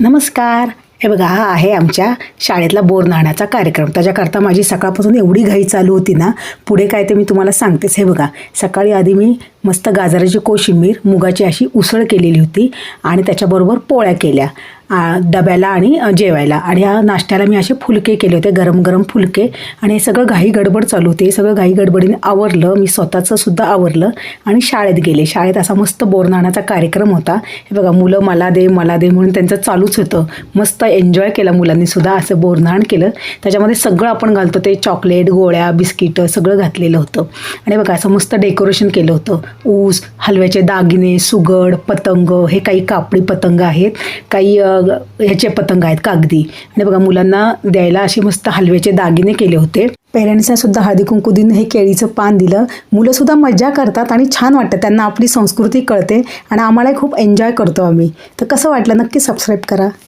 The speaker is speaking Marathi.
नमस्कार. हे बघा, हा आहे आमच्या शाळेतला बोर नाण्याचा कार्यक्रम. त्याच्याकरता माझी सकाळपासून एवढी घाई चालू होती ना, पुढे काय ते मी तुम्हाला सांगतेच. हे बघा, सकाळी आधी मी मस्त गाजराची कोशिंबीर, मुगाची अशी उसळ केलेली होती आणि त्याच्याबरोबर पोळ्या केल्या डब्याला आणि जेवायला. आणि या नाश्त्याला मी असे फुलके केले होते, गरम गरम फुलके. आणि हे सगळं घाई गडबड चालू होते. सगळं घाई गडबडीने आवरलं, मी स्वतःचं सुद्धा आवरलं आणि शाळेत गेले. शाळेत असा मस्त बोर नाण्याचा कार्यक्रम होता. हे बघा, मुलं मला दे म्हणून त्यांचं चालूच होतं. मस्त एन्जॉय केला मुलांनी सुद्धा, असं बोरनाण केलं. त्याच्यामध्ये सगळं आपण घालतो ते चॉकलेट, गोळ्या, बिस्किटं सगळं घातलेलं होतं. आणि बघा, असं मस्त डेकोरेशन केलं होतं. ऊस, हलव्याचे दागिने, सुगड, पतंग, हे काही कापडी पतंग आहेत, काही ह्याचे पतंग आहेत कागदी. आणि बघा, मुलांना द्यायला असे मस्त हलव्याचे दागिने केले होते. पेरेंट्सना सुद्धा हळदी कुंकू दिन हे केळीचं पान दिलं. मुलं सुद्धा मजा करतात आणि छान वाटतं, त्यांना आपली संस्कृती कळते आणि आम्हालाही खूप एन्जॉय करतो आम्ही. तर कसं वाटलं नक्की सबस्क्राईब करा.